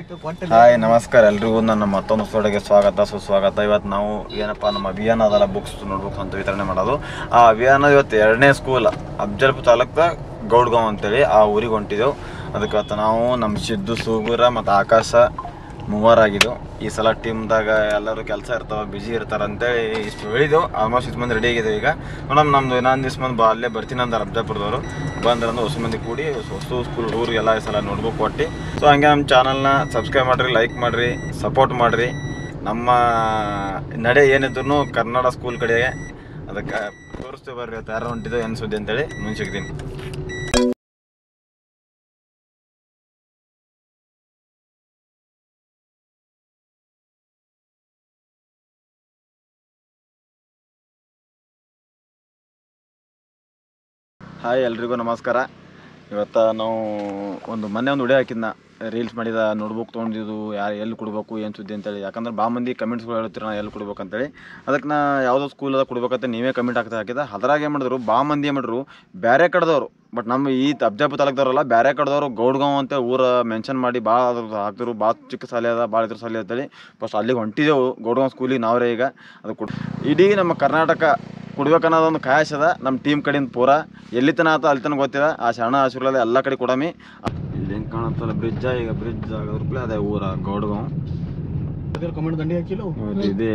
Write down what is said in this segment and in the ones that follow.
Hi ನಮಸ್ಕಾರ ಎಲ್ರಿಗೂ ನನ್ನ ಮತ್ತೊಂದು ಸ್ಟೋರಿಗೆ ಸ್ವಾಗತ ಸುಸ್ವಾಗತ. ಇವತ್ತು ನಾವು ಏನಪ್ಪ ನಮ್ಮ ಅಭಿಯಾನ ಅದಲ್ಲ ಬುಕ್ಸ್ ನೋಡ್ಬೇಕು ಅಂತ ವಿತರಣೆ ಮಾಡೋದು. ಆ ಅಭಿಯಾನ ಇವತ್ತು 2ನೇ ಸ್ಕೂಲ್ ಅಫ್ಜಲ್ಪುರ ತಾಲೂಕ್ದ ಗೌಡ್ಗಾಂವ್ ಅಂತೇಳಿ ಆ ಊರಿಗೆ ಹೊಂಟಿದ್ದೆವು. ಅದಕ್ಕೆ ಇವತ್ತು ನಾವು ನಮ್ಮ ಸಿದ್ದು ಸೂಗೂರ ಮತ್ತು ಆಕಾಶ ಮೂವರಾಗಿದ್ದೆವು. ಈ ಸಲ ಟೀಮ್ದಾಗ ಎಲ್ಲರೂ ಕೆಲಸ ಇರ್ತಾವೆ, ಬಿಜಿ ಇರ್ತಾರೆ ಅಂತೇಳಿ ಇಷ್ಟು ಹೇಳಿದೆವು. ಆಲ್ಮೋಸ್ಟ್ ಇಷ್ಟು ಮಂದಿ ರೆಡಿ ಆಗಿದ್ದೇವೆ. ಈಗ ಮೇಡಮ್ ನಮ್ಮದು ಇನ್ನೊಂದು ದಿವ್ಸ ಮಂದಿ ಅಲ್ಲೇ ಬರ್ತೀನಿ ಅಂತಾರೆ ಅಫ್ಜಲ್ಪುರದವರು. ಬಂದ್ರಂದ್ರೆ ಹೊಸ ಮಂದಿ ಕೂಡಿ ಹೊಸ ಸ್ಕೂಲ್ ಊರಿಗೆಲ್ಲ ಈ ಸಲ ನೋಡ್ಬೇಕು ಕೊಟ್ಟು. ಸೊ ಹಂಗೆ ನಮ್ಮ ಚಾನಲ್ನ ಸಬ್ಸ್ಕ್ರೈಬ್ ಮಾಡಿರಿ, ಲೈಕ್ ಮಾಡಿರಿ, ಸಪೋರ್ಟ್ ಮಾಡಿರಿ. ನಮ್ಮ ನಡೆ ಏನಿದ್ರು ಕನ್ನಡ ಸ್ಕೂಲ್ ಕಡೆಗೆ ಅದಕ್ಕೆ ತೋರಿಸ್ತೀವಿ ಬರ್ರಿ. ಯಾರು ಹೊಂಟಿದ್ದು ಏನು ಸುದ್ದಿ ಅಂತೇಳಿ ಮುಂಚಿಗ್ತೀನಿ. ಹಾಯ್ ಎಲ್ರಿಗೂ ನಮಸ್ಕಾರ. ಇವತ್ತು ನಾವು ಮೊನ್ನೆ ಒಂದು ವಿಡಿಯೋ ಹಾಕಿದ್ನ ರೀಲ್ಸ್ ಮಾಡಿದ ನೋಟ್ಬುಕ್ ತೊಗೊಂಡಿದ್ದು ಯಾರು ಎಲ್ಲಿ ಕೊಡಬೇಕು ಏನು ಸುದ್ದಿ ಅಂತೇಳಿ. ಯಾಕಂದ್ರೆ ಭಾಳ ಮಂದಿ ಕಮೆಂಟ್ಸ್ಗಳು ಹೇಳ್ತೀರ ನಾ ಎಲ್ಲಿ ಕೊಡ್ಬೇಕು ಅಂತೇಳಿ. ಅದಕ್ಕೆ ನಾ ಯಾವುದೋ ಸ್ಕೂಲ್ ಅದ ಕೊಡ್ಬೇಕಂತ ನೀವೇ ಕಮೆಂಟ್ ಹಾಕಿದ. ಅದ್ರಾಗ ಏನು ಮಾಡಿದ್ರು ಭಾಳ ಮಂದಿ ಏನು ಮಾಡಿದ್ರು ಬೇರೆ ಕಡೆದವರು, ಬಟ್ ನಮ್ಮ ಈ ಅಫ್ಜಲ್ಪುರ ತಾಲೂಕ್ದವ್ರಲ್ಲ ಬೇರೆ ಕಡೆದವರು ಗೌಡ್ಗಾಂವ್ ಅಂತ ಊರ ಮೆನ್ಷನ್ ಮಾಡಿ ಭಾಳ ಅದ್ರ ಹಾಕ್ತಿರು. ಭಾಳ ಚಿಕ್ಕ ಶಾಲೆ ಅದ, ಭಾಳ ಇದ್ರ ಶಾಲೆ ಅಂತೇಳಿ ಫಸ್ಟ್ ಅಲ್ಲಿಗೆ ಹೊಂಟಿದ್ದೆವು ಗೌಡ್ಗಾಂವ್ ಸ್ಕೂಲಿಗೆ ನಾವ್ರೇ. ಈಗ ಅದು ಇಡೀ ನಮ್ಮ ಕರ್ನಾಟಕ ಕೊಡ್ಬೇಕನ್ನೋದೊಂದು ಕಾಯಸ್ ಅದ ನಮ್ಮ ಟೀಮ್ ಕಡೆಯಿಂದ ಪೂರ. ಎಲ್ಲಿ ತನ ಆತ ಅಲ್ಲಿ ತನಕ ಗೊತ್ತಿದೆ. ಆ ಶರಣ ಆಶೀರ್ವಾದ ಎಲ್ಲ ಕಡೆ ಕೊಡಮಿ. ಇಲ್ಲಿ ಹೆಂಗೆ ಕಾಣುತ್ತಲ್ಲ ಬ್ರಿಡ್ಜ, ಈಗ ಬ್ರಿಡ್ಜ್ ಆಗೋದ್ರಪ್ಲೆ ಅದೇ ಊರ ಗೌಡ್ಗಾಂವ್. ಇದೆ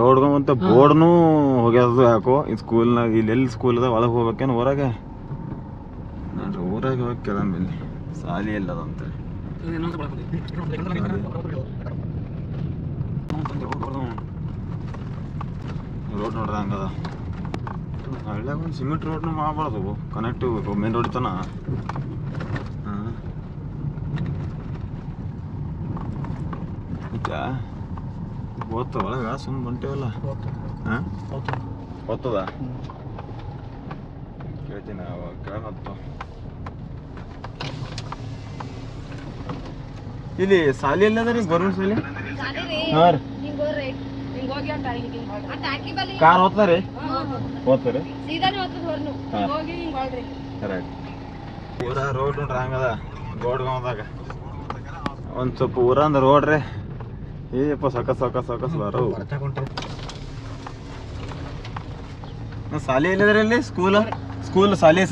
ಗೌಡ್ಗಾಂವ್ ಅಂತ ಬೋರ್ಡ್ನು ಹೋಗ್ಯದು ಯಾಕೋ. ಈ ಸ್ಕೂಲ್ನಾಗ ಇಲ್ಲಿ ಎಲ್ಲಿ ಸ್ಕೂಲ್ ಅದ ಒಳಗೆ ಹೋಗ್ಬೇಕೇನು ಊರಾಗೆ ನೋಡ್ರಿ. ಊರಾಗೆ ಹೋಗಿ ಕೇಳಂಬಿಲ್ಲಿ ಸಾಲಿ ಎಲ್ಲ ಅದಂತೇಳಿ. ರೋಡ್ ನೋಡ್ರಿ ಹಂಗದ. ಹಳ್ಳ್ಯಾಗ ಒಂದು ಸಿಮೆಂಟ್ ರೋಡ್ನು ಮಾಡ್ಬಾರ್ದು, ಕನೆಕ್ಟಿವ್ ಮೇನ್ ರೋಡ್ ತನ. ಹಾಂ ಓದ್ತ ಒಳಗ ಸುಮ್ಮನೆ ಹೊಂಟೇವಲ್ಲ. ಹಾಂ ಓದ್ತದ ಕೇಳ್ತೀನಿ ಕೆಳಗೆ ಹತ್ತು. ಇಲ್ಲಿ ಸಾಲಿ ಎಲ್ಲ ಅದ ರೀ ಗೌರ್ಮೆಂಟ್ ಸಾಲಿ? ಹಾಂ ರೀ. ಕಾರ್ ಹೋಗ್ತಾರೆ ಹೋಗ್ತಾರೆ ಊರ ರೋಡ್ ನೋಡ್ರಿ ಹಂಗದ ಗೌಡ್ಗಾಂವ್ದಾಗ. ಒಂದು ಸ್ವಲ್ಪ ಊರ ಅಂದ್ರೆ ರೋಡ್ರಿ ಏಪ್ಪ ಸಕಸ್ ಬರೋ. ಸಾಲಿ ಎಲ್ಲಿದ್ರಿ ಇಲ್ಲಿ? ಸ್ಕೂಲ್ ಸಾಲಿ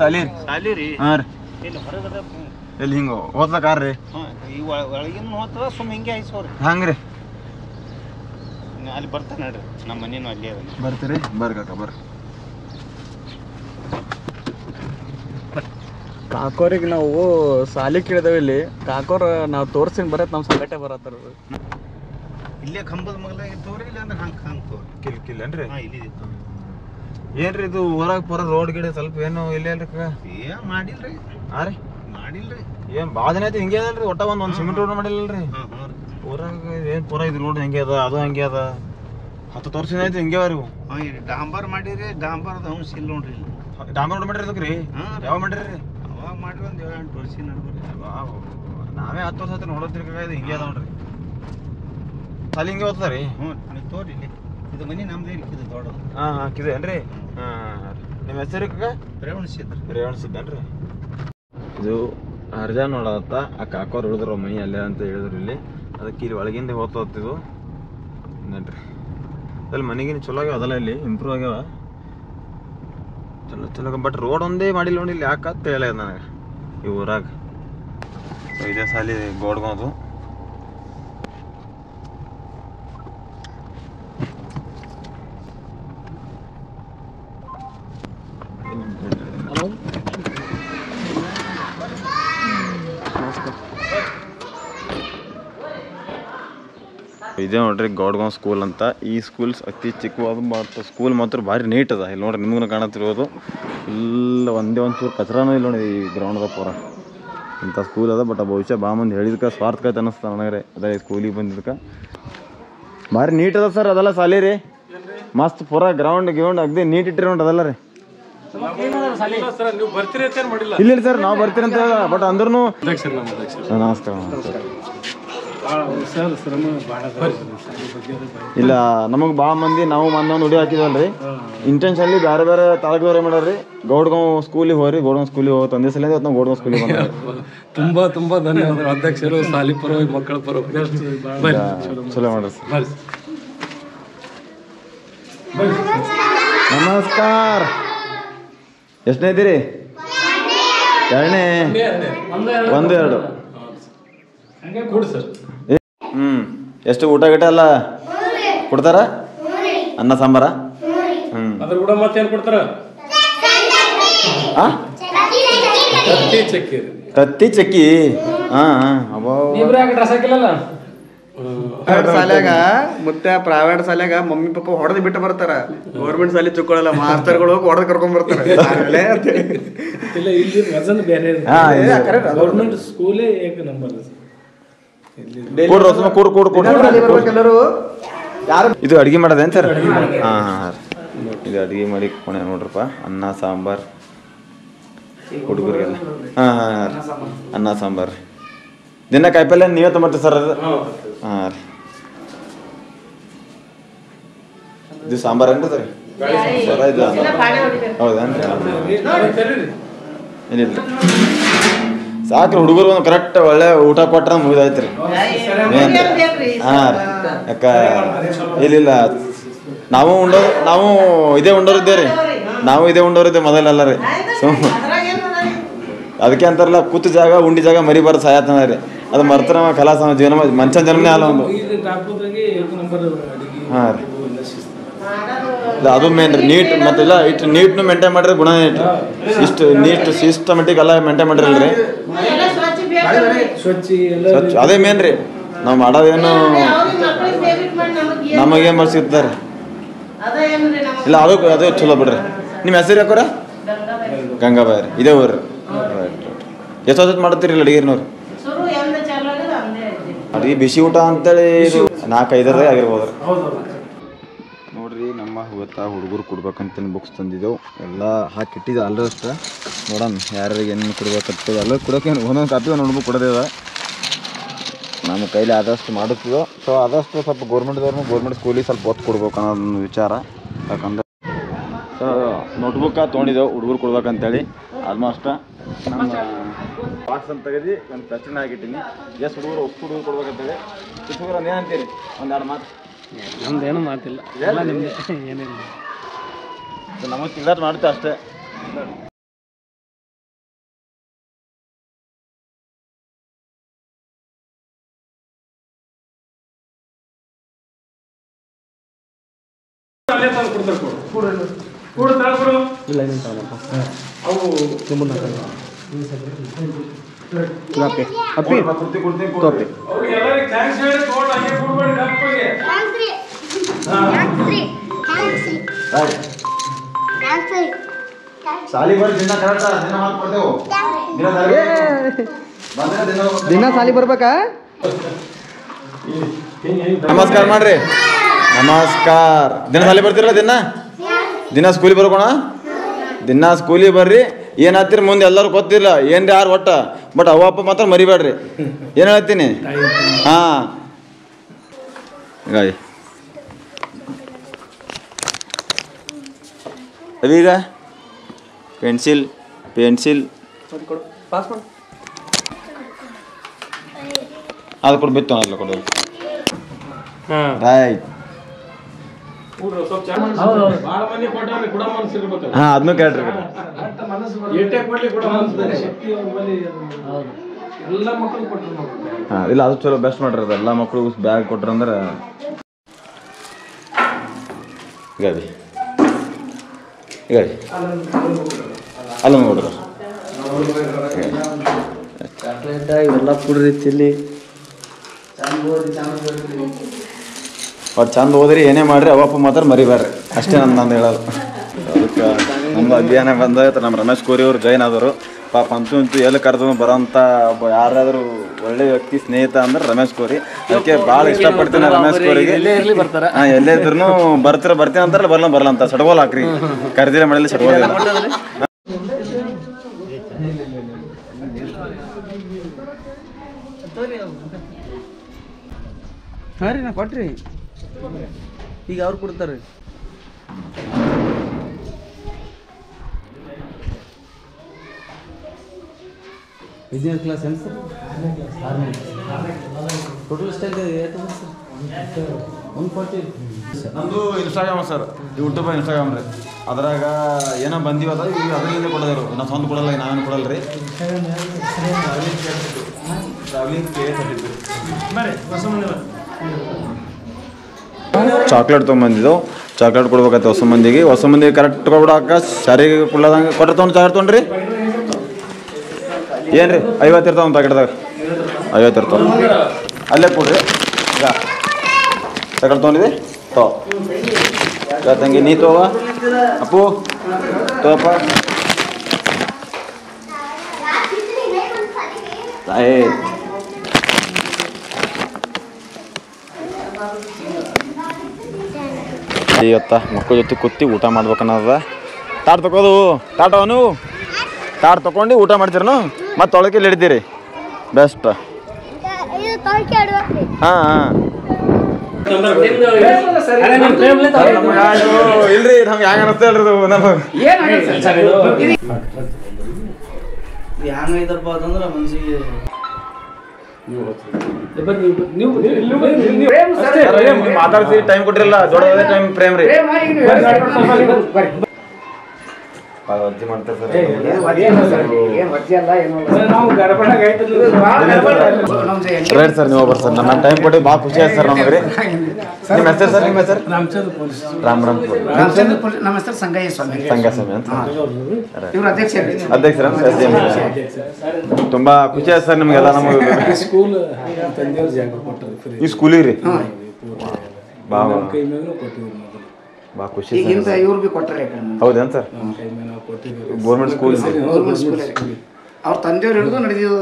ರೀ. ಹಾಂ ರೀ. ಎಲ್ಲಿ ಹಿಂಗೆ ಹೋದ ಕಾರ್ ರೀ? ಒಳಗಿನ ಹೋಗ್ತದ ಸುಮ್ಮ ಹಿಂಗೆ ಐಸೋರಿ ಹಂಗೆ ರೀ. ಅಲ್ಲಿ ಬರ್ತಾನೆ ನೋಡ್ರಿ, ನಮ್ಮ ಮನೇನು ಅಲ್ಲಿ ಬರ್ತೀರಿ? ಬರ್ರಿ ಕಾಕ ಬರ್ರಿ. ಕಾಕೋರಿಗೆ ನಾವು ಸಾಲಿ ಕೇಳಿದೇವೆ ಇಲ್ಲಿ. ಕಾಕೋರ್ ನಾವು ತೋರ್ಸಿನ ಬರತ್ ನಮ್ಮ ಸಂಗಟೆ ಬರತ್ತಾರ. ಇಲ್ಲೇ ಕಂಬದ ಮಗಲಾಗಿ ತೋರಿ, ಇಲ್ಲ ಅಂದ್ರೆ ಹಂಗೆ ತೋರಿ ಕಿಲ್ಲೇನ್ರಿ? ಇಲ್ಲಿ ಏನ್ರಿ ಇದು ಊರಾಗ ಪೂರ ರೋಡ್ ಗಿಡ ಸ್ವಲ್ಪ ಏನು ಇಲ್ಲ ಅಲ್ರಿ? ಏನ್ ಮಾಡಿಲ್ರಿ. ಹಾಂ ರೀ ಮಾಡಿಲ್ರಿ. ಏನು ಭಾಳ ದಿನ ಆಯ್ತು ಹಿಂಗೆ ಅದಲ್ರಿ. ಒಟ್ಟ ಒಂದು ಸಿಮೆಂಟ್ ರೋಡ್ ಮಾಡಿಲ್ಲಲ್ರಿ ಊರಾಗ. ಏನು ಪೂರ ಇದು ರೋಡ್ ಹೆಂಗೆ ಅದ, ಅದು ಹಂಗೆ ಅದ. 10 ವರ್ಷ ಆಯ್ತು ಹಿಂಗೆ ಅವ ರೀ. ಡಾಂಬರ್ ಮಾಡಿರಿ, ಡಾಂಬರ್ದ ಅಂಶ ಇಲ್ಲ ನೋಡ್ರಿ. ಡಾಂಬರ್ ರೋಡ್ ಮಾಡಿರಿ ಅದಕ್ಕೆ ರೀ? ಯಾವಾಗ ಮಾಡಿರಿ? ಅವಾಗ ಮಾಡ್ರಿ ಒಂದು 7-8 ವರ್ಷ ನಡ್ಬರ್ರಿ. ನಾವೇ 10 ವರ್ಷ ಆಯ್ತು ನೋಡೋದ್ರಿ. ಇದು ಹಿಂಗೆ ಅದ ನೋಡ್ರಿ ಸಾಲಿ ಹಿಂಗೆ ಓದ್ತದ ರೀ. ನೀವು ತೋರಿ ಇಲ್ಲಿ. ಇದು ಮನೆ ನಮ್ದೇ ಇರ್ಕಿದೆ ದೊಡ್ಡದು. ಹಾಂ ಹಾಕಿದೆ ಏನ್ರಿ? ಹಾಂ. ನಿಮ್ಮ ಹೆಸರು ರೇವಣಿಸಿದ್ದೇನ್ರಿ? ಇದು ಅರ್ಜ ನೋಡತ್ತ ಆ ಕಾಕೋರು ಹಿಡಿದ್ರು ಮನೆ ಅಲ್ಲೇ ಅಂತ ಹೇಳಿದ್ರು ಇಲ್ಲಿ. ಅದಕ್ಕೆ ಇಲ್ಲಿ ಒಳಗಿಂದ ಹೋಗ್ತಿದ್ದು ನೋಡ್ರಿ. ಅಲ್ಲಿ ಮನೆಗಿನ ಚಲೋ ಆಗ್ಯಾವ ಅದೆಲ್ಲ, ಇಲ್ಲಿ ಇಂಪ್ರೂವ್ ಆಗ್ಯಾವ ಚಲೋ. ಬಟ್ ರೋಡ್ ಒಂದೇ ಮಾಡಿಲ್ಲ ನೋಡಿ ಇಲ್ಲಿ. ಯಾಕಂತ ಹೇಳಿಲ್ಲ ನನಗೆ ಈ ಊರಾಗ. ಇದೇ ಸಾಲಿ ಗೌಡ್ಗಾಂವ್ದು. ಇದೇ ನೋಡ್ರಿ ಗೌಡ್ಗಾಂವ್ ಸ್ಕೂಲ್ ಅಂತ. ಈ ಸ್ಕೂಲ್ಸ್ ಅತಿ ಚಿಕ್ಕವಾದ ಮತ್ತು ಸ್ಕೂಲ್ ಮಾತ್ರ ಭಾರಿ ನೀಟ್ ಅದ. ಇಲ್ಲಿ ನೋಡ್ರಿ ನಿಮಗೂ ಕಾಣತ್ತಿರೋದು ಇಲ್ಲ ಒಂದೇ ಒಂಚೂರು ಕಚರಾನೂ ಇಲ್ಲ ನೋಡಿ ಈ ಗ್ರೌಂಡ್ದಾಗ ಪೂರ. ಇಂಥ ಸ್ಕೂಲ್ ಅದ. ಬಟ್ ಬಹುಶಃ ಭಾಳ ಮಂದಿ ಹೇಳಿದ್ಕೆ ಸ್ವಾರ್ಥಕೈತೆ ಅನ್ನಿಸ್ತಾ ನನಗೆ ಅದೇ ಸ್ಕೂಲಿಗೆ ಬಂದಿದ್ದಕ್ಕೆ. ಭಾರಿ ನೀಟ್ ಅದ ಸರ್ ಅದೆಲ್ಲ ಸಾಲಿ ರೀ. ಮಸ್ತ್ ಪೂರ ಗ್ರೌಂಡ್ ಅಗದಿ ನೀಟ್ ಇಟ್ಟಿರಿ ನೋಡಿ ಅದೆಲ್ಲ ರೀ. ಇಲ್ಲ ಸರ್ ನಾವು ಬರ್ತೀರಿ ಅಂತ ಹೇಳ. ಬಟ್ ಅಂದ್ರೂ ನಮಸ್ಕಾರ. ಇಲ್ಲ ನಮಗೆ ಭಾಳ ಮಂದಿ ನಾವು ಮೊನ್ನೆ ಒಂದು ವಿಡಿಯೋ ಹಾಕಿದ್ವಲ್ರಿ. ಇಂಟೆನ್ಷನ್ಲಿ ಬೇರೆ ಬೇರೆ ತಾಲೂಕದವ್ರು ಏನು ಮಾಡ್ರಿ ಗೌಡ್ಗಾಂವ್ ಸ್ಕೂಲಿಗೆ ಹೋಗ್ರಿ ಗೌಡ್ಗಾಂವ್ ಸ್ಕೂಲಿಗೆ ಹೋಗಿ ತಂದೆ ಸಲ ಇವತ್ತು ನಾವು ಗೌಡ್ಗಾಂವ್ ಸ್ಕೂಲಿಗೆ ಬಂದ ತುಂಬಾ ತುಂಬಾ ಧನ್ಯವಾದ ಅಧ್ಯಕ್ಷರು ಸಾಲಿ ಪರವಾಗಿ ಮಕ್ಕಳ ಪರವಾಗಿ ಚಲೋ ಮಾಡ್ರಿ ಸರ್ ನಮಸ್ಕಾರ ಎಷ್ಟನೇ ಇದ್ದೀರಿ ಎರಡನೇ ಒಂದು ಎರಡು ಎಷ್ಟು ಊಟ ಗಿಟ ಎಲ್ಲ ಕೊಡ್ತಾರ ಅನ್ನ ಸಾಂಬಾರ ಅದ್ರ ಕೂಡ ಮತ್ತೇನು ಕೊಡ್ತಾರ ತತ್ತಿ ಚಕ್ಕಿ ಡ್ರೆಸ್ ಹಾಕಿಲ್ಲಲ್ಲ ಶಾಲ್ಯಾಗ ಮತ್ತೆ ಪ್ರೈವೇಟ್ ಶಾಲ್ಯಾಗ ಮಮ್ಮಿ ಪಾಪ ಹೊಡೆದ್ ಬಿಟ್ಟು ಬರ್ತಾರ ಗೌರ್ಮೆಂಟ್ ಶಾಲೆ ಚುಕ್ಕೊಳ್ಳಲ್ಲ ಮಾಸ್ತರ್ಗಳು ಹೋಗಿ ಹೊಡೆದ್ ಕರ್ಕೊಂಡ್ ಬರ್ತಾರ ಇಲ್ಲ ಇಲ್ಲಿ ವಜನ್ ಬೇರೆ ಗೌರ್ಮೆಂಟ್ ಸ್ಕೂಲೇ ಏಕ ನಂಬರ್ ಎಲ್ಲರೂ ಯಾರು ಇದು ಅಡ್ಗೆ ಮಾಡೋದೇನು ಸರ್ ಹಾಂ ಇದು ಅಡ್ಗೆ ಮಾಡಿ ಕೊನೆ ನೋಡ್ರಪ್ಪ ಅನ್ನ ಸಾಂಬಾರ್ ಹುಡುಗರಿಗೆಲ್ಲ ಹಾಂ ಅನ್ನ ಸಾಂಬಾರ್ ದಿನ ಕಾಯಿಪಲ್ಲೆ ನೀವೇ ತೊಗೊಂಬರ್ತೀವಿ ಸರ್ ಅದು ಹಾಂ ರೀ ಇದು ಸಾಂಬಾರು ಏನ್ರಿ ಸರ್ ಇದು ಹೌದೇನ್ರಿ ಏನಿಲ್ಲ ಸಾಕ್ರಿ ಹುಡುಗರು ಒಂದು ಕರೆಕ್ಟ್ ಒಳ್ಳೆ ಊಟ ಕೊಟ್ರೆ ಮುಗಿದಾಯ್ತು ರೀ ಹಾಂ ರೀ ಯಾಕ ಇಲ್ಲಿಲ್ಲ ನಾವು ಇದೇ ಉಂಡೋರಿದ್ದೇವೆ ಮೊದಲೆಲ್ಲ ರೀ ಅದಕ್ಕೆ ಅಂತಾರಲ್ಲ ಕೂತು ಜಾಗ ಉಂಡಿ ಜಾಗ ಮರಿಬಾರ್ದು ಸಾಯತನ ರೀ ಅದು ಮರ್ತರ ಕಲಾಸ ಜೀವನ ಮನುಷ್ಯನ ಜನ್ಮನೇ ಅಲ್ಲ ಒಂದು ಹಾಂ ರೀ ಇಲ್ಲ ಅದು ಮೇನ್ ರೀ ನೀಟ್ ಮತ್ತಿಲ್ಲ ಇಷ್ಟು ನೀಟ್ನು ಮೇಂಟೈನ್ ಮಾಡಿರಿ ಗುಣ ಇಷ್ಟು ನೀಟ್ ಸಿಸ್ಟಮೆಟಿಕ್ ಎಲ್ಲ ಮೇಂಟೈನ್ ಮಾಡಿರಲ್ರಿ ಸ್ವಚ್ಛ ಅದೇ ಮೇನ್ ರೀ ನಾವು ಮಾಡೋದೇನು ನಮಗೇನು ಮಾಡಿ ಸಿಗ್ತಾರೆ ಇಲ್ಲ ಅದು ಚಲೋ ಬಿಡ್ರಿ ನಿಮ್ಮ ಹೆಸರು ಯಾಕೋರ ಗಂಗಾಬಾಯಿ ರೀ ಇದೇ ಊರು ಎಷ್ಟು ಹೊತ್ತು ಮಾಡ್ತೀರಿ ಅಡಿಗೆರಿನವ್ರು ಅಡಿಗೆ ಬಿಸಿ ಊಟ ಅಂತೇಳಿ 4-5 ಆಗಿರ್ಬೋದು ನೋಡ್ರಿ ನಮ್ಮ ಹುಡುಗರು ಕೊಡ್ಬೇಕಂತ ಬುಕ್ಸ್ ತಂದಿದ್ದೆವು ಎಲ್ಲ ಹಾಕಿಟ್ಟಿದ್ದು ಅಲ್ಲೂ ನೋಡೋಣ ಯಾರ್ಯಾರಿಗೆ ಏನು ಕೊಡ್ಬೇಕಂತ ಎಲ್ಲ ಕೊಡೋಕೆ ಒಂದೊಂದು ಕಾಪಿ ನೋಡ್ಬೇಕು ಕೊಡೋದಿದೆ ನಮ್ಮ ಕೈಲಿ ಆದಷ್ಟು ಮಾಡುತ್ತಿದ್ದೋ ಸೊ ಆದಷ್ಟು ಸ್ವಲ್ಪ ಗೌರ್ಮೆಂಟ್ ಸ್ಕೂಲಿಗೆ ಸ್ವಲ್ಪ ಒತ್ತು ಕೊಡ್ಬೇಕು ಅನ್ನೋದೊಂದು ವಿಚಾರ ಯಾಕಂದ್ರೆ ಸೊ ನೋಟ್ಬುಕ್ಕ ತೊಗೊಂಡಿದ್ದೆವು ಹುಡುಗರು ಕೊಡ್ಬೇಕಂತೇಳಿ ಆಲ್ಮೋಸ್ಟ್ ನಮ್ಮ ಬಾಕ್ಸ್ ಅಂತ ತೆಗೆದು ಒಂದು ಪ್ರಶ್ನೆ ಆಗಿಟ್ಟಿನಿ ಎಷ್ಟು ಹುಡುಗರು ಕೊಡ್ಬೇಕಂತೇಳಿ ಹುಡುಗರು ಏನಂತೀರಿ ಒಂದೆರಡು ಮಾತು ನಮ್ದೇನು ಮಾತಿಲ್ಲ ನಿಮ್ದೆ ಏನಿಲ್ಲ ನಮಗೆ ತಿಂಗಳು ಮಾಡ್ತೇವೆ ಅಷ್ಟೇ ದಿನ ಸಾಲಿ ಬರ್ಬೇಕಾ ನಮಸ್ಕಾರ ಮಾಡ್ರಿ ನಮಸ್ಕಾರ ದಿನ ಸಾಲಿ ಬರ್ತೀರಲ್ಲ ದಿನ ಸ್ಕೂಲಿಗೆ ಬರ್ಕೋಣ ದಿನ ಸ್ಕೂಲಿಗೆ ಬರ್ರಿ ಏನಾಗ್ತೀರಿ ಮುಂದೆ ಎಲ್ಲರೂ ಗೊತ್ತಿಲ್ಲ ಏನ್ರಿ ಯಾರು ಒಟ್ಟ ಬಟ್ ಅವ್ವ ಅಪ್ಪ ಮಾತ್ರ ಮರಿಬೇಡ್ರಿ ಏನು ಹೇಳ್ತೀನಿ ಹಾಂ ಹೀಗಾಗಿ ಅವೀಗ ಪೆನ್ಸಿಲ್ ಅದು ಕೊಡು ಬಿತ್ತು ಅದಲ್ಲ ಕೊಡೋದು ರೈಟ್ ಹಾಂ ಅದನ್ನು ಕೇಳ್ರಿ ಹಾಂ ಇಲ್ಲ ಅದು ಚಲೋ ಬೆಸ್ಟ್ ಮಾಡ್ರಿ ಅದು ಎಲ್ಲ ಮಕ್ಳಿಗೂ ಬ್ಯಾಗ್ ಕೊಟ್ರಂದ್ರೆ ಗಾಡಿ ಅಲ್ಲ ನೋಡ್ರಿ ಇವೆಲ್ಲ ಕೊಡ್ರಿ ತಿಲ್ಲಿ ಒಟ್ಟು ಚಂದ ಓದ್ರಿ ಏನೇ ಮಾಡ್ರಿ ಅವಪ್ಪ ಮಾತ್ರ ಮರಿಬೇಡ್ರಿ ಅಷ್ಟೇ ನಂದು ಹೇಳೋದು ಅದಕ್ಕೆ ನಮ್ದು ಅಭಿಯಾನ ಬಂದಾಯ್ತು ನಮ್ಮ ರಮೇಶ್ ಕೋರಿ ಅವರು ಜೈನ್ ಆದರು ಪಾಪ ಅಂತೂ ಎಲ್ಲಿ ಕರೆದು ಬರೋಂಥ ಒಬ್ಬ ಯಾರಾದರೂ ಒಳ್ಳೆ ವ್ಯಕ್ತಿ ಸ್ನೇಹಿತ ಅಂದ್ರೆ ರಮೇಶ್ ಕೋರಿ ಅದಕ್ಕೆ ಭಾಳ ಇಷ್ಟಪಡ್ತೀನಿ ರಮೇಶ್ ಕೋರಿಗೆ ಹಾಂ ಎಲ್ಲೇ ಇದ್ರು ಬರ್ತೀನಿ ಅಂತಾರಲ್ಲ ಬರಲ್ಲ ಅಂತ ಸಡ್ಗೋಲ್ ಹಾಕ್ರಿ ಕರೆದಿಲ್ಲ ಮಾಡಲಿ ಸಡ್ಗೋಲ್ ಹಾಂ ರೀ ನಾ ಕೊಟ್ರಿ ಈಗ ಅವ್ರು ಕೊಡ್ತಾರೆ 5ನೇ ಕ್ಲಾಸ್ ಏನು ಸರ್? 6ನೇ ಟೋಟಲ್ ಸ್ಟೈಲ್ ಎಷ್ಟು ಸರ್? 140 ನಮ್ಮದು ಇನ್ಸ್ಟಾಗ್ರಾಮ್ ಸರ್, ಯೂಟ್ಯೂಬ್ ಇನ್ಸ್ಟಾಗ್ರಾಮ್ ರೀ. ಅದ್ರಾಗ ಏನೋ ಬಂದಿವದ ಅದರಿಂದ ಕೊಡೋದಿರು, ನಾವು ಸ್ವಂತ ಕೊಡಲ್ಲ, ನಾವೇನು ಕೊಡಲ್ಲ ರೀ. ಟ್ರಾವೆಲಿಂಗ್ ಚಾಕ್ಲೇಟ್ ತೊಗೊಂಬಂದಿದ್ದು, ಚಾಕ್ಲೇಟ್ ಕೊಡ್ಬೇಕೈತೆ ಹೊಸ ಮಂದಿಗೆ ಕರೆಕ್ಟ್ ಕೊಡ್ಬಿಡಾಕ ಸರಿಗೆ ಕೊಡ್ಲದಂಗೆ ಕೊಟ್ಟರೆ ತೊಗೊಂಡು ಚಾಕ್ಲೇಟ್ ತೊಗೊಂಡ್ರಿ ಏನು ರೀ 50 ಇರ್ತಾವ ಒಂದು ಪ್ಯಾಕೆಟ್ದಾಗ, 50 ಇರ್ತಾವ ಅಲ್ಲೇ ಕೊಡ್ರಿ. ಈಗ ಚಾಕ್ಲೇಟ್ ತೊಗೊಂಡಿದ್ದಿ ತಂಗಿ ನೀ ತೋವ ಅಪ್ಪು ತೋಪ ಇವತ್ತ ಮಕ್ಕಳ ಜೊತೆ ಕೂತಿ ಊಟ ಮಾಡ್ಬೇಕನ್ನೋದ. ತಾಟ್ ತಗೋದು ತಾಟವನು ತಾಟ್ ತೊಗೊಂಡು ಊಟ ಮಾಡ್ತೀರನು ಮತ್ತು ತೊಳಕೆ ಹಿಡಿತೀರಿ ಬೆಸ್ಟ್. ಹಾಂ ಹಾಂ ಇಲ್ರಿ ನಮ್ಗೆ ಹೆಂಗ ಅನಿಸ್ತಾ ಇಲ್ರಿ ಹೆಂಗೈತಪ್ಪ ಅಂತಂದ್ರೆ ಮನ್ಸಿಗೆ ಮಾತಾಡ್ಸಿ ಟೈಮ್ ಕೊಟ್ಟಿರಲ್ಲ, ದೊಡ್ಡದೇ ಟೈಮ್ ಪ್ರೇಮ್ ರೀ. ಅಜ್ಜಿ ಮಾಡ್ತಾರೆ ಸರ್. ರೈಟ್ ಸರ್, ನೀವು ಒಬ್ಬರು ಸರ್ ನಮ್ಮ ಟೈಮ್ ಕೊಟ್ಟು ಭಾಳ ಖುಷಿ ಆಯ್ತು ಸರ್ ನಮಗೆ ರೀ. ನಿಮ್ಮ ಹೆಸರು ಸರ್? ನಿಮ್ಮ ಹೆಸರು? ರಾಮರಾಮ್ಪುರ. ನಮ್ಮ ಹೆಸರು ಸಂಗಯ್ಯ ಸ್ವಾಮಿ. ಸಂಗಯ್ಯ ಸ್ವಾಮಿ ಅಂತ ಇವರು ಅಧ್ಯಕ್ಷರ ತುಂಬಾ ಖುಷಿ ಆಯ್ತು ಸರ್ ನಿಮಗೆಲ್ಲ. ನಮಗೆ ಈ ಸ್ಕೂಲಿಗೆ ರೀ ಭಾಳ ಖುಷಿ. ಇವ್ರು ಬಿ ಕೊಟ್ಟರೆ ಹೌದೇನು ಸರ್? ಗೌರ್ಮೆಂಟ್ ಸ್ಕೂಲ್ ಅವ್ರ ತಂದೆಯವ್ರು ಹಿಡಿದು ನಡೆದಿದ್ದು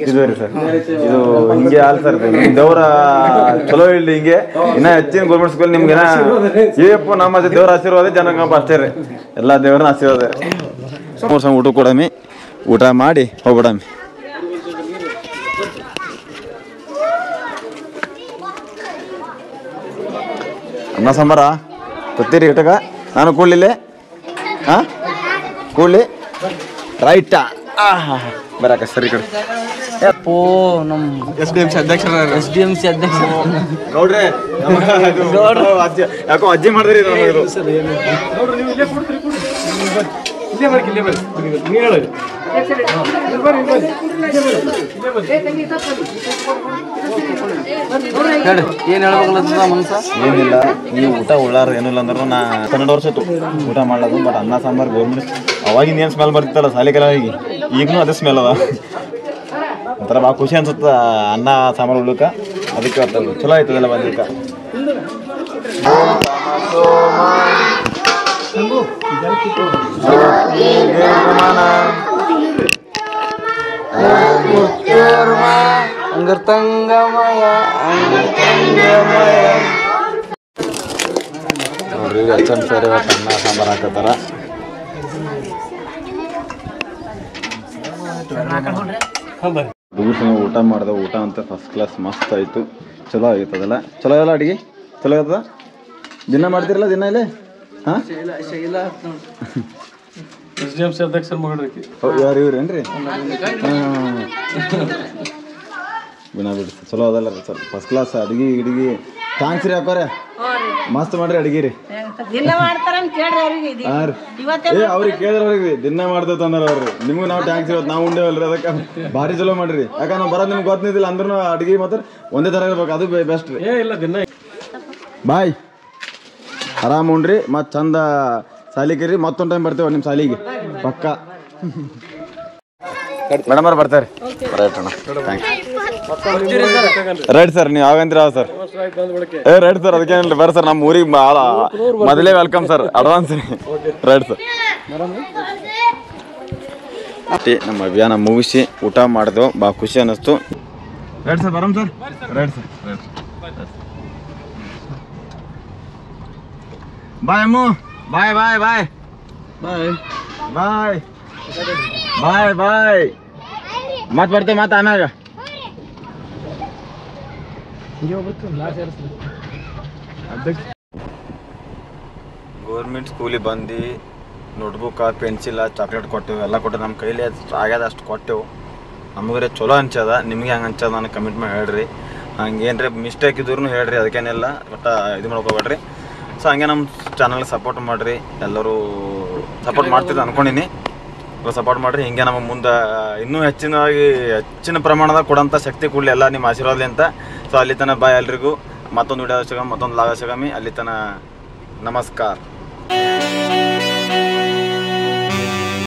ಇದು ರೀ ಸರ್. ಇದು ಹಿಂಗೆ ಅಲ್ಲ ಸರ್, ದೇವರ ಚಲೋ ಇಲ್ರಿ ಹಿಂಗೆ ಇನ್ನ ಹೆಚ್ಚಿನ ಗೌರ್ಮೆಂಟ್ ಸ್ಕೂಲ್ ನಿಮ್ಗೆ ಏಪ್ಪ ನಮ್ಮ ದೇವರ ಆಶೀರ್ವಾದ ಜನಗಪ್ಪ ಅಷ್ಟೇ ರೀ, ಎಲ್ಲ ದೇವರನ್ನ ಆಶೀರ್ವಾದ. ಊಟ ಕೊಡಮಿ, ಊಟ ಮಾಡಿ ಹೋಗ್ಬಿಡಮಿ. ಅನ್ನ ಸಾಂಬಾರ ಗೊತ್ತೀರಿ ಇಟ್ಟಗ ನಾನು ಕೂಡ್ಲಿಲ್ಲ? ಹಾಂ ಕೂಡ್ಲಿ ರೈಟಾ ಬರಾಕ ಸರಿ ಕಡೆ SDMC ಅಧ್ಯಕ್ಷ ನೋಡ್ರಿ ಯಾಕೋ ಅಜ್ಜಿ ಮಾಡಿದ್ರಿ ಏನು ಹೇಳ್ಬೇಕಲ್ಲ ಮನ್ಸ ಏನಿಲ್ಲ. ಈ ಊಟ ಉಳ್ಳಾರ ಏನಿಲ್ಲ ಅಂದ್ರೆ ನಾ 12 ವರ್ಷ ಆಯ್ತು ಊಟ ಮಾಡ್ಲದು. ಬಟ್ ಅನ್ನ ಸಾಂಬಾರು ಗೌರ್ಮೆಂಟ್ ಅವಾಗಿಂದ ಏನು ಸ್ಮೆಲ್ ಬರ್ತಿತ್ತಲ್ಲ ಸಾಲಿಕೆಲ್ಲ ಈಗಲೂ ಅದೇ ಸ್ಮೆಲ್ ಅದ. ಒಂಥರ ಭಾಳ ಖುಷಿ ಅನ್ಸುತ್ತೆ ಅನ್ನ ಸಾಂಬಾರು ಉಳ್ಳಕ. ಅದಕ್ಕೆ ಬರ್ತದೆ ಚಲೋ ಆಯ್ತದಲ್ಲ ಬಂದಿಕ್ಕ. ನೋಡ್ರಿ ಹೆಚ್ಚನ್ ಸೇರಿ ಅನ್ನ ಸಾಂಬಾರು ಹಾಕತ್ತಾರ. ಊಟ ಮಾಡ್ದೆ, ಊಟ ಅಂತ ಫಸ್ಟ್ ಕ್ಲಾಸ್ ಮಸ್ತ್ ಆಯಿತು, ಚಲೋ ಆಗಿತ್ತದಲ್ಲ. ಚಲೋ ಎಲ್ಲ ಅಡುಗೆ ಚಲೋ ಇರ್ತದ. ದಿನ ಮಾಡ್ತಿರಲ್ಲ ದಿನ ಇಲ್ಲೇ? ಹಾಂ SDMC ಅಧ್ಯಕ್ಷರ ಮಗಳ್ರಿ. ಯಾರು ಇವ್ರೇನ್ರಿ? ಹಾಂ ಬಿನ ಬಿಡಿ ಚಲೋ ಅದಲ್ಲ ರೀ ಸರ್, ಫಸ್ಟ್ ಕ್ಲಾಸ್ ಅಡುಗೆ ಗಿಡಿಗೆ. ಥ್ಯಾಂಕ್ಸ್ ರೀ ಅಕ್ಕೋರೆ, ಮಸ್ತ್ ಮಾಡ್ರಿ ಅಡುಗೆ ರೀ. ಹಾಂ ರೀ ಅವ್ರಿಗೆ ಕೇಳಿದ್ರೆ ಅವ್ರಿಗೆ ದಿನ ಮಾಡ್ತೇವೆ ತಂದ್ರೆ ಅವ್ರಿ. ನಿಮ್ಗೆ ನಾವು ಟ್ಯಾಂಕ್ಸ್ ಇವತ್ತು ನಾವು ಉಂಡೇವಲ್ರಿ, ಅದಕ್ಕೆ ಭಾರಿ ಚಲೋ ಮಾಡ್ರಿ. ಯಾಕಂದ್ರೆ ನಾವು ಬರೋದು ನಿಮ್ಗೆ ಗೊತ್ತಿದ್ದಿಲ್ಲ ಅಂದ್ರೂ ಅಡುಗೆ ಮಾತ್ರ ಒಂದೇ ಥರ ಇರ್ಬೇಕು, ಅದು ಬೆಸ್ಟ್ ರೀ. ಬಾಯ್ ಆರಾಮ್ ಉಣ್ರಿ, ಮತ್ತು ಚಂದ ಸಾಲಿಗೆ ಮತ್ತೊಂದು ಟೈಮ್ ಬರ್ತೇವೆ ನಿಮ್ಮ ಸಾಲಿಗೆ ಪಕ್ಕ. ಮೇಡಮ್ ಅವ್ರು ಬರ್ತಾರೆ. ರೈಟ್ ಅಣ್ಣ, ರೈಟ್ ಸರ್. ನೀವು ಯಾವಂತೀರ ಸರ್? ರೈಟ್ ಸರ್, ಅದಕ್ಕೇನಿಲ್ಲ ಬರ್ರಿ ಸರ್, ನಮ್ಮ ಊರಿಗೆ ಭಾಳ ಮೊದಲೇ welcome sir, advance. Right sir. ನಮ್ಮ ಅಭಿಯಾನ ಮುಗಿಸಿ ಊಟ ಮಾಡಿದೆವು, ಭಾಳ ಖುಷಿ ಅನ್ನಿಸ್ತು. ರೈಟ್ ಸರ್, ಬರಮ್ sir. Right sir, right bye Ammu, bye bye bye bye bye bye bye. ಮತ್ತೆ ಬರ್ತೇವೆ ಮತ್ತೆ ಆಮ್ಯಾಗ. ಗೌರ್ಮೆಂಟ್ ಸ್ಕೂಲಿಗೆ ಬಂದು ನೋಟ್ಬುಕ್ಕ ಪೆನ್ಸಿಲ್ಲ ಚಾಕ್ಲೇಟ್ ಕೊಟ್ಟೆವು, ಎಲ್ಲ ಕೊಟ್ಟೆವು. ನಮ್ಮ ಕೈಲಿ ಆಗ್ಯದ ಅಷ್ಟು ಕೊಟ್ಟೆವು. ನಮಗರೆ ಚಲೋ ಅನ್ಸದ, ನಿಮಗೆ ಹಂಗೆ ಅನ್ಸದ ನನಗೆ ಕಮೆಂಟ್ ಮಾಡಿ ಹೇಳ್ರಿ. ಹಂಗೇನ್ರಿ ಮಿಸ್ಟೇಕ್ ಇದ್ರೂ ಹೇಳ್ರಿ, ಅದಕ್ಕೇನೆಲ್ಲ ಒಟ್ಟು ಇದು ಮಾಡ್ಕೋಬೇಡ್ರಿ. ಸೊ ಹಂಗೆ ನಮ್ಮ ಚಾನಲ್ಗೆ ಸಪೋರ್ಟ್ ಮಾಡಿರಿ, ಎಲ್ಲರೂ ಸಪೋರ್ಟ್ ಮಾಡ್ತಿದ್ದು ಅಂದ್ಕೊಂಡಿನಿ. ಸಪೋರ್ಟ್ ಮಾಡಿರಿ. ಹಿಂಗೆ ನಮ್ಮ ಮುಂದೆ ಇನ್ನೂ ಹೆಚ್ಚಿನ ಪ್ರಮಾಣದಾಗ ಕೊಡೋಂಥ ಶಕ್ತಿ ಕೊಡಲಿ ಎಲ್ಲ ನಿಮ್ಮ ಆಶೀರ್ವಾದಲಿ ಅಂತ. ಸೊ ಅಲ್ಲಿ ತನಕ ಬಾಯ್ ಎಲ್ರಿಗೂ. ಮತ್ತೊಂದು ವಿಡಿಯೋ ಸಿಗಮಿ, ಮತ್ತೊಂದು ಲಾಗ ಸಿಗಮಿ. ಅಲ್ಲಿ ತನಕ ನಮಸ್ಕಾರ.